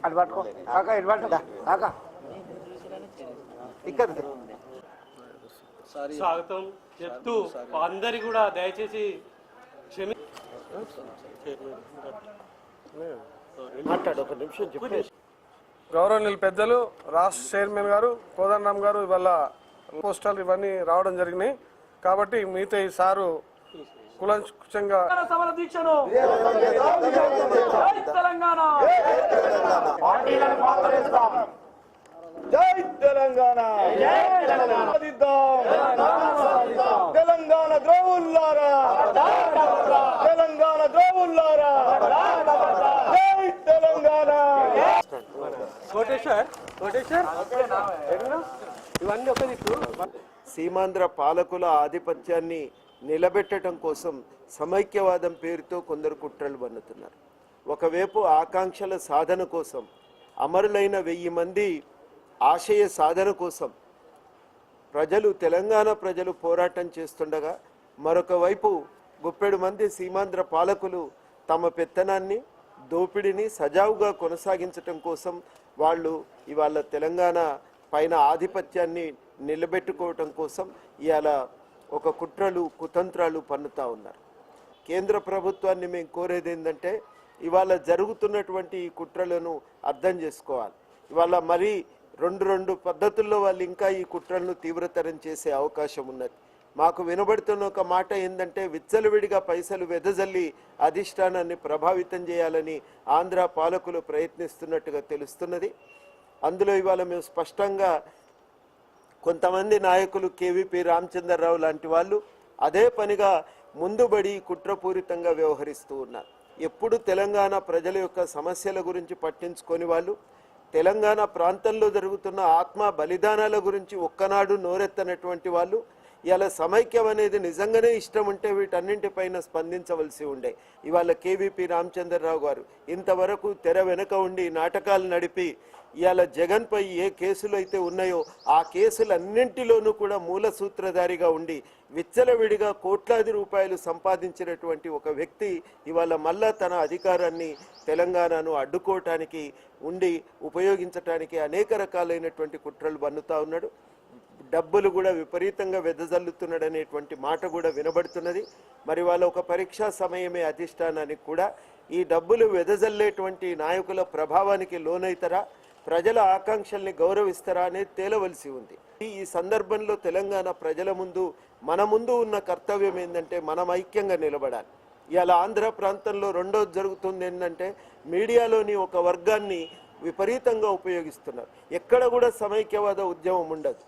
అది పట్టుకో కాకా ఇది పట్టుకో కాకా ఇక్కడ స్వాగతం చెప్తూ అందరి కూడా దయచేసి క్షమి మాట్లాడు ఒక నిమిషం చెప్పేసి. గౌరవనీయులు పెద్దలు రాష్ట్ర చైర్మన్ గారు కోదండరామ్ గారు ఇవాళ పోస్టర్లు ఇవన్నీ రావడం జరిగినాయి కాబట్టి మిగతా ఈ సారు కులంకుశంగా సమర దీక్షను తెలంగాణ జై తెలంగాణ తెలంగాణ ద్రోవుల్లారా తెలంగాణ ద్రోవుల్లారా జై తెలంగాణ. ఇవన్నీ ఒక దిక్కు. సీమాంధ్ర పాలకుల ఆధిపత్యాన్ని నిలబెట్టడం కోసం సమైక్యవాదం పేరుతో కొందరు కుట్రలు పన్నుతున్నారు. ఒకవైపు ఆకాంక్షల సాధన కోసం అమరులైన 1000 మంది ఆశయ సాధన కోసం తెలంగాణ ప్రజలు పోరాటం చేస్తుండగా మరొక వైపు గుప్పెడు మంది సీమాంధ్ర పాలకులు తమ పెత్తనాన్ని దోపిడీని సజావుగా కొనసాగించటం కోసం వాళ్ళు ఇవాళ తెలంగాణ పైన ఆధిపత్యాన్ని నిలబెట్టుకోవటం కోసం ఇవాళ ఒక కుట్రలు కుతంత్రాలు పన్నుతూ ఉన్నారు. కేంద్ర ప్రభుత్వాన్ని మేము కోరేది ఏంటంటే ఇవాళ జరుగుతున్నటువంటి ఈ కుట్రలను అర్థం చేసుకోవాలి. ఇవాళ మరీ రెండు పద్ధతుల్లో వాళ్ళు ఇంకా ఈ కుట్రలను తీవ్రతరం చేసే అవకాశం ఉన్నది. మాకు వినబడుతున్న ఒక మాట ఏంటంటే విచ్చలవిడిగా పైసలు వెదజల్లి అధిష్టానాన్ని ప్రభావితం చేయాలని ఆంధ్ర పాలకులు ప్రయత్నిస్తున్నట్టుగా తెలుస్తున్నది. అందులో ఇవాళ మేము స్పష్టంగా కొంతమంది నాయకులు కేవీపీ రామచంద్రరావు లాంటి వాళ్ళు అదే పనిగా ముందుబడి కుట్రపూరితంగా వ్యవహరిస్తూ ఉన్నారు. ఎప్పుడు తెలంగాణ ప్రజల యొక్క సమస్యల గురించి పట్టించుకొని వాళ్ళు తెలంగాణ ప్రాంతంలో జరుగుతున్న ఆత్మ బలిదానాల గురించి ఒక్కనాడు నోరెత్తనటువంటి వాళ్ళు ఇవాళ సమైక్యం అనేది నిజంగానే ఇష్టం ఉంటే వీటన్నింటిపైన స్పందించవలసి ఉండే. ఇవాళ కేవీపీ రామచంద్రరావు గారు ఇంతవరకు తెర వెనుక ఉండి నాటకాలు నడిపి ఇవాళ జగన్పై ఏ కేసులు అయితే ఉన్నాయో ఆ కేసులన్నింటిలోనూ కూడా మూల సూత్రధారిగా ఉండి విచ్చలవిడిగా కోట్లాది రూపాయలు సంపాదించినటువంటి ఒక వ్యక్తి ఇవాళ మళ్ళా తన అధికారాన్ని తెలంగాణను అడ్డుకోవటానికి ఉపయోగించటానికి అనేక రకాలైనటువంటి కుట్రలు పన్నుతా ఉన్నాడు. డబ్బులు కూడా విపరీతంగా వెదజల్లుతున్నాడు అనేటువంటి మాట కూడా వినబడుతున్నది. మరి వాళ్ళ ఒక పరీక్షా సమయమే అధిష్టానానికి కూడా ఈ డబ్బులు వెదజల్లేటువంటి నాయకుల ప్రభావానికి లోనైతారా, ప్రజల ఆకాంక్షల్ని గౌరవిస్తారా అనేది తేలవలసి ఉంది. ఈ సందర్భంలో తెలంగాణ ప్రజల ముందు మన ముందు ఉన్న కర్తవ్యం ఏంటంటే మనం ఐక్యంగా నిలబడాలి. ఇవాళ ఆంధ్ర ప్రాంతంలో రెండోది జరుగుతుంది ఏంటంటే మీడియాలోని ఒక వర్గాన్ని విపరీతంగా ఉపయోగిస్తున్నారు. ఎక్కడ కూడా సమైక్యవాద ఉద్యమం ఉండదు.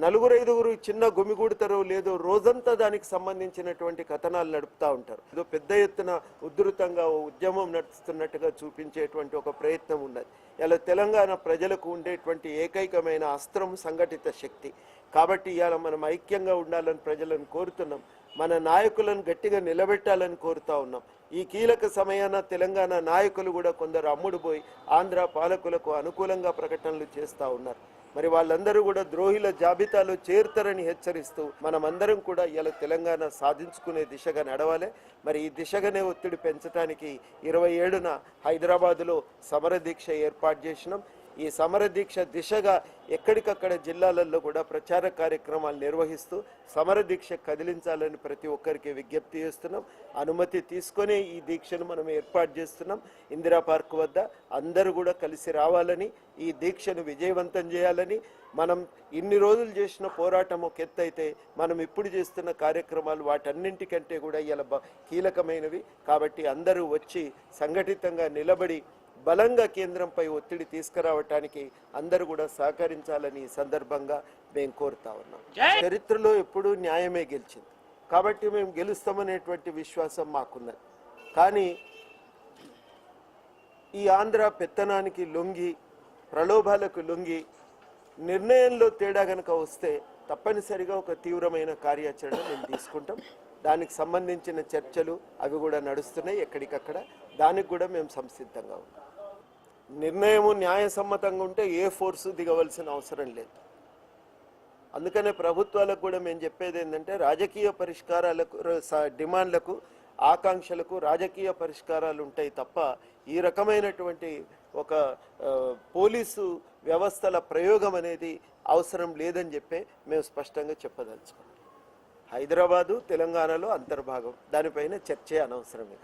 4-5 చిన్న గుమిగూడతారో లేదో రోజంతా దానికి సంబంధించినటువంటి కథనాలు నడుపుతూ ఉంటారు. ఏదో పెద్ద ఎత్తున ఉధృతంగా ఉద్యమం నడుస్తున్నట్టుగా చూపించేటువంటి ఒక ప్రయత్నం ఉన్నది. ఇలా తెలంగాణ ప్రజలకు ఉండేటువంటి ఏకైకమైన అస్త్రం సంఘటిత శక్తి. కాబట్టి ఇవాళ మనం ఐక్యంగా ఉండాలని ప్రజలను కోరుతున్నాం. మన నాయకులను గట్టిగా నిలబెట్టాలని కోరుతా ఉన్నాం. ఈ కీలక సమయాన తెలంగాణ నాయకులు కూడా కొందరు అమ్ముడుపోయి ఆంధ్ర పాలకులకు అనుకూలంగా ప్రకటనలు చేస్తూ ఉన్నారు. మరి వాళ్ళందరూ కూడా ద్రోహిల జాబితాలో చేరుతారని హెచ్చరిస్తూ మనమందరం కూడా ఇలా తెలంగాణ సాధించుకునే దిశగా నడవాలి. మరి ఈ దిశగానే ఒత్తిడి పెంచడానికి 27న హైదరాబాదులో సమరదీక్ష ఏర్పాటు చేసినాం. ఈ సమరదీక్ష దిశగా ఎక్కడికక్కడ జిల్లాలలో కూడా ప్రచార కార్యక్రమాలు నిర్వహిస్తూ సమరదీక్ష కదిలించాలని ప్రతి ఒక్కరికి విజ్ఞప్తి చేస్తున్నాం. అనుమతి తీసుకొని ఈ దీక్షను మనం ఏర్పాటు చేస్తున్నాం. ఇందిరా పార్క్ వద్ద అందరూ కూడా కలిసి రావాలని, ఈ దీక్షను విజయవంతం చేయాలని, మనం ఇన్ని రోజులు చేసిన పోరాటం ఒక ఎత్తు అయితే మనం ఇప్పుడు చేస్తున్న కార్యక్రమాలు వాటన్నింటికంటే కూడా ఇలా కీలకమైనవి. కాబట్టి అందరూ వచ్చి సంఘటితంగా నిలబడి బలంగా కేంద్రంపై ఒత్తిడి తీసుకురావటానికి అందరూ కూడా సహకరించాలని ఈ సందర్భంగా మేము కోరుతా ఉన్నాం. చరిత్రలో ఎప్పుడూ న్యాయమే గెలిచింది కాబట్టి మేము గెలుస్తామనేటువంటి విశ్వాసం మాకున్నది. కానీ ఈ ఆంధ్ర పెత్తనానికి లొంగి, ప్రలోభాలకు లొంగి నిర్ణయంలో తేడా కనుక వస్తే తప్పనిసరిగా ఒక తీవ్రమైన కార్యాచరణ మేము తీసుకుంటాం. దానికి సంబంధించిన చర్చలు అవి కూడా నడుస్తున్నాయి ఎక్కడికక్కడ. దానికి కూడా మేము సంసిద్ధంగా ఉన్నాం. నిర్ణయము న్యాయసమ్మతంగా ఉంటే ఏ ఫోర్సు దిగవలసిన అవసరం లేదు. అందుకనే ప్రభుత్వాలకు కూడా మేము చెప్పేది ఏంటంటే రాజకీయ పరిష్కారాలకు, డిమాండ్లకు, ఆకాంక్షలకు రాజకీయ పరిష్కారాలు ఉంటాయి తప్ప ఈ రకమైనటువంటి ఒక పోలీసు వ్యవస్థల ప్రయోగం అనేది అవసరం లేదని చెప్పే మేము స్పష్టంగా చెప్పదలుచుకున్నాం. హైదరాబాదు తెలంగాణలో అంతర్భాగం, దానిపైన చర్చే అనవసరం ఇక.